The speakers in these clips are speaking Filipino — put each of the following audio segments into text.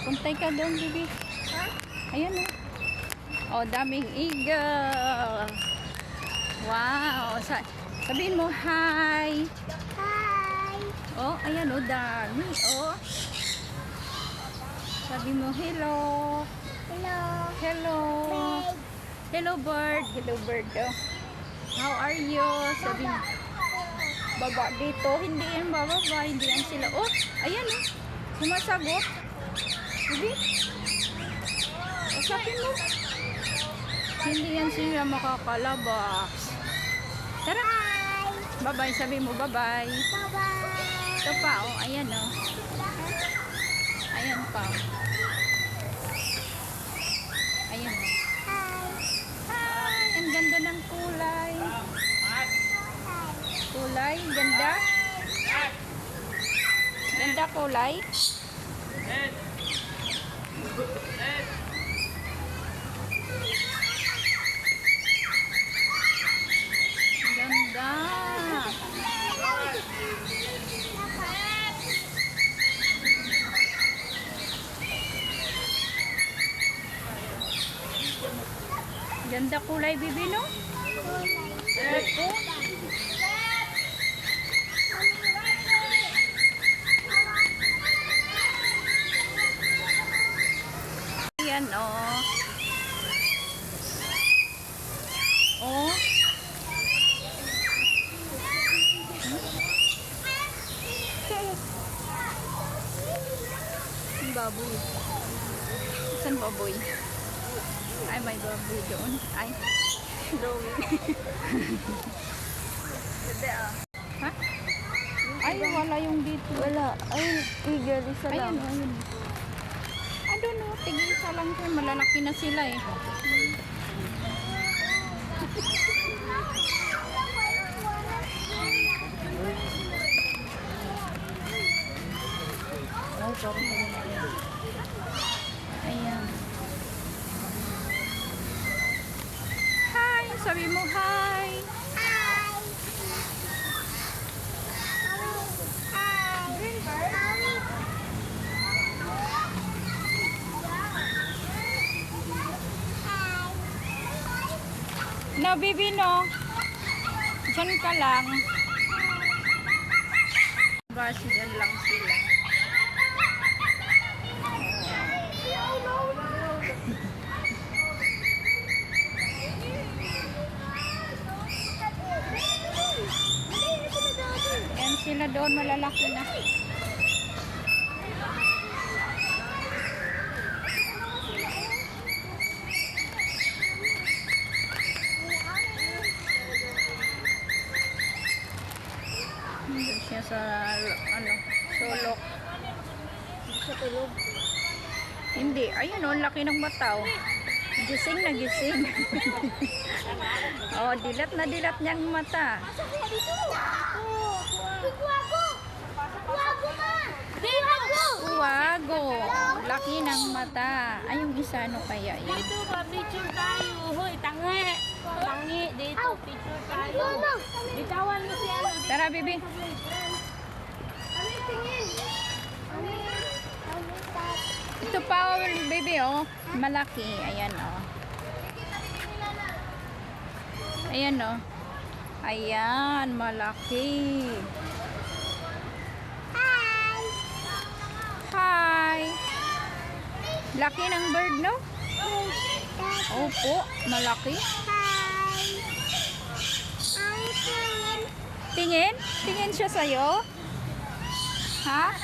Puntay ka doon, baby. Ayan o. Oh, daming eagle. Wow. Sabihin mo, hi. Hi. Oh, ayan o, dami. Oh. Sabi mo, hello. Hello. Hello. Babe. Hello, bird. Hello, bird. Oh. How are you? Sabi mo. Baba dito. Hindi yan bababa. Hindi yan sila. Oh, ayan o. Sumasagot. Baby. Usapin mo. Hindi yan sila makakalabas. Tara. Hi. Bye-bye. Sabi mo, bye-bye. Bye-bye. Ito pa, oh. Ayan, oh. Ayan pa. Ayan. Hi. Hi! Ang ganda ng kulay. Kulay, ganda. Ganda kulay. Ganda. Ganda kulay, bibi, no? Ito. Ayan, oh. Oh. Baboy. Saan baboy? Ay, may baboy doon. Ay, drawing. Ganda, ah. Ha? Ay, wala yung dito. Wala. Ay, eagle. Isa Ayun, lang. ayun. I don't know, tig-isa lang siya. Malalaki na sila eh. Ayan. Hi! Sabi mo hi! Hi. Hi. No, baby, no. Diyan ka lang. Basi, diyan lang sila. Yan sila doon, malalaki na. Hindi siya sa, ano, sulok. Sa tulog. Hindi. Ayun, oh, laki ng mata, oh. Gising na gising. Oh, dilat na dilat niyang mata. Wago! Wago ma! Wago! Uwago. Laki ng mata. Ay, yung isa, ano kaya yun? Dito ba, picture tayo. Hoy, tangi. Tangi, dito, picture tayo. Mama! Bitawan mo si ano. Tara, bibi. Ano tingin? Ito pa, oh, baby, oh. Malaki. Ayan, oh. Ayan, oh. Ayan, malaki. Hi! Hi! Laki ng bird, no? Opo, malaki. Hi! Hi, tingin. Tingin? Tingin siya sa'yo? Ha?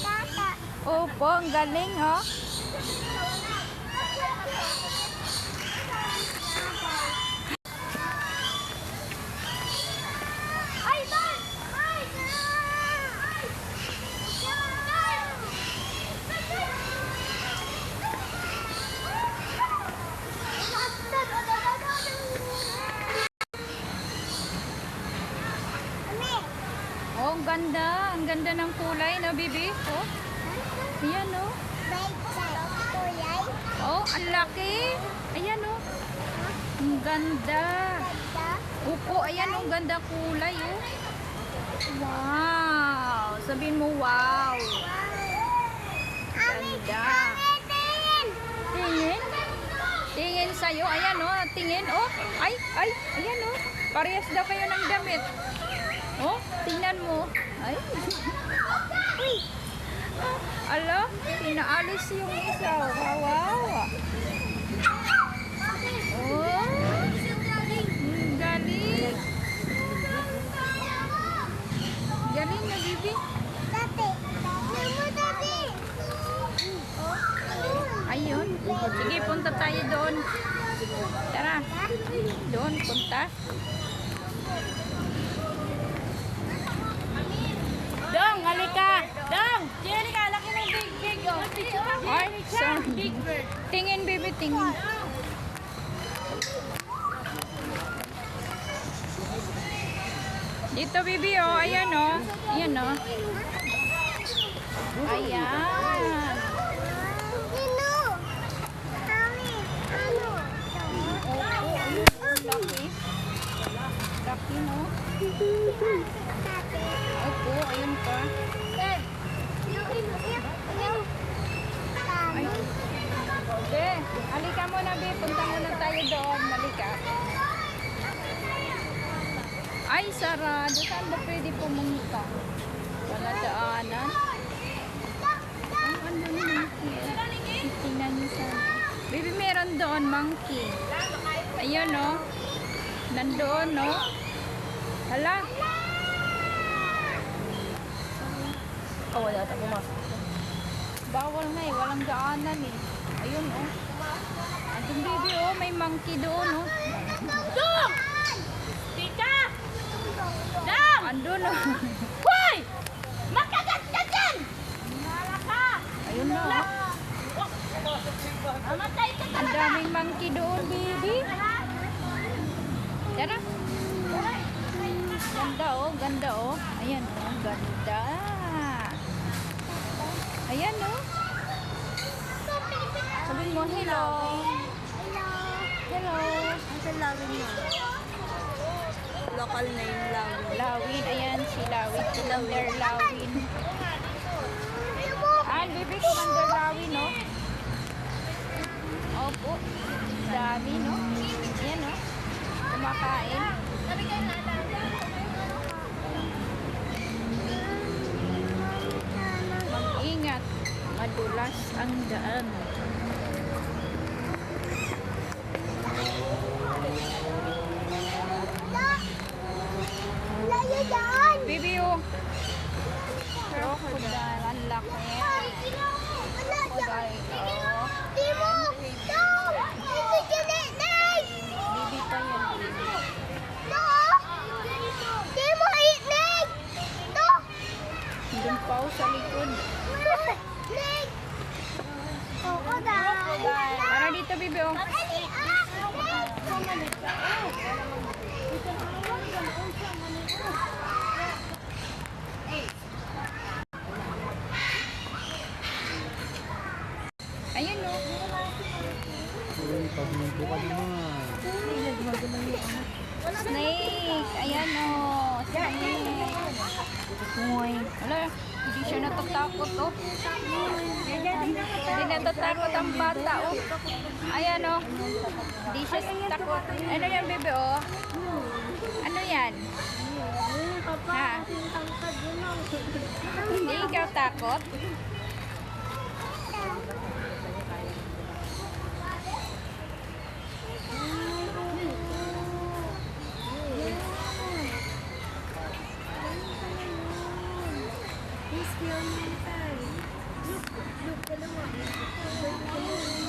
Tata. Opo, ang galing, oh. Ay, Don! Ay! Ay! Oh, ang ganda. Ang ganda ng kulay, no, bibi? Oh, ayan, oh. Oh, ang laki. Ayan, oh. Ang ganda. Opo, ayan, oh. Ang ganda kulay, oh. Wow. Sabihin mo, wow. Ganda. sa'yo. Ayan oh, tingin oh. Ay, ayan oh. Parehas daw kayo ng damit. Oh, tingnan mo. Ay. Uy. Ala, pinaalis yung isa. Wow. Oh. Galing. Galing na, Bibi. Tati. Mama, tati. Ayun. Sige, punta tayo doon. Tara. Doon, punta. Dong, halika. Dong, Jenny ka, laki ng big. Oh. Ay, sorry. Big bird. Tingin, Bibi, tingin. Dito, Bibi, oh. Ayan, oh. Ayan, oh. Ayan. Sino? Kami. Ano? Laki. Laki, no? Opo, ayun pa. Ay. Be, halika muna, Be. Punta muna tayo doon. Halika. Ay, sarado. Saan ba pwede pumunta? Wala daanan. Ang ano ni monkey? Tingnan niyo sa... Baby, meron doon, monkey. Ayun, no? Nandoon, no? Hala. Oh, wala tayo pumasok. Bawal nga eh. Walang daanan eh. Ayun, oh. Andun, baby, oh. May monkey doon, oh. Dong! Tika! Dong! Andun, oh. Hoy! Makagat ka dyan! Mala ka! Ayun na, oh. Mamatay ka Ang talaga! daming monkey doon, baby. Tara. Ganda, oh. Ganda, oh. Ayan, oh. Ganda. Ayan, oh. Sabihin mo, hello. Hello. Ang lawin mo. Local name lawin. Lawin. Ayan, si Lawin. Commander Lawin. Ayan, baby, Commander Lawin, no? Opo. Dami, no? Ayan, no? Kumakain. Mag-ingat. Madulas ang daan. Layo dyan! Baby, oh. Crocodile. Ang laki. Crocodile, oh. Timo! Dong! Ito dyan Nate! Baby pa yan, baby. No! Timo, eat Nate! No! Doon pa, oh, sa likod. Nate! Crocodile! Para dito, baby, oh. Ayun, oh. Snake! Ayan, oh. Snake. Uy. Wala, hindi siya natatakot, oh. Hindi natatakot ang bata, oh. Ayan, oh. Hindi siya takot. Ano yan, bebe, oh? Ano yan? Ha? Hindi ikaw takot?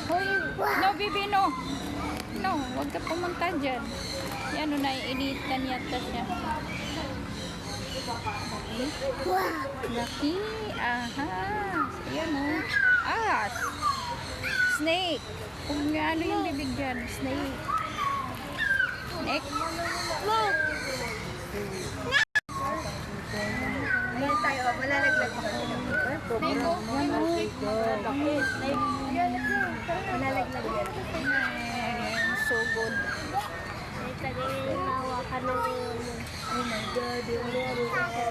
Hoy, no, bibi, no. No, huwag ka pumunta dyan. Yan, no, naiinitan yata siya. Laki. Ahas. Ayan, oh. Ahas. Snake. Kung ano yung bibig dyan. Snake. Snake. Ngayon tayo, malalaglag pa. Snake, oh. Malalaglag yan. So good. Nawa ka na ngayon. Oh my God, yung meron ako.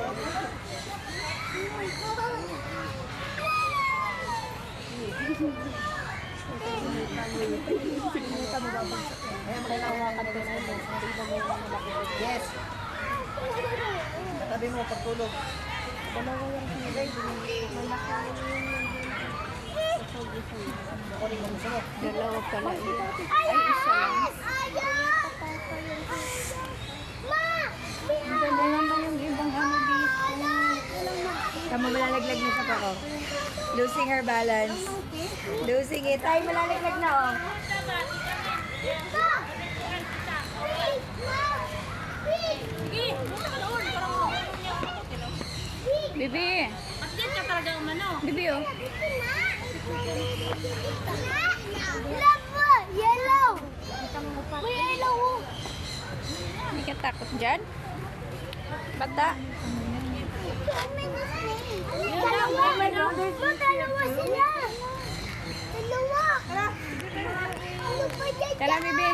Yes. Tabi mo pagtulog. Kunin mo gusto mo. Dalawa pala yun. Ay, isa lang. Ang ganda naman yung ibang ano dito. Tama malalaglag na sa pako. Losing her balance. Losing it. Ay, malalaglag na oh. Sige, punta ka doon. Parang Bibi. update ka talaga umano. Bibi, oh. Yellow! May yellow! Hindi ka takot dyan? Bata. Dalawa! Dalawa sila! Dalawa! Ano pa dyan? Tala, Bibi.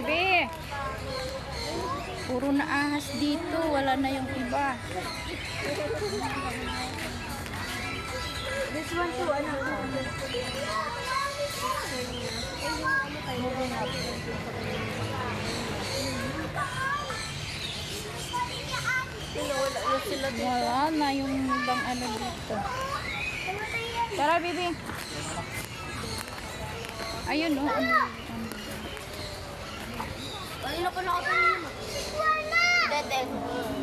Bibi. Puro na ahas dito. Wala na yung iba. This one too, ano? Wala na yung ibang ano dito. Tara, Bibi. Ayun, oh. Kanina pa nakatayo. Dede.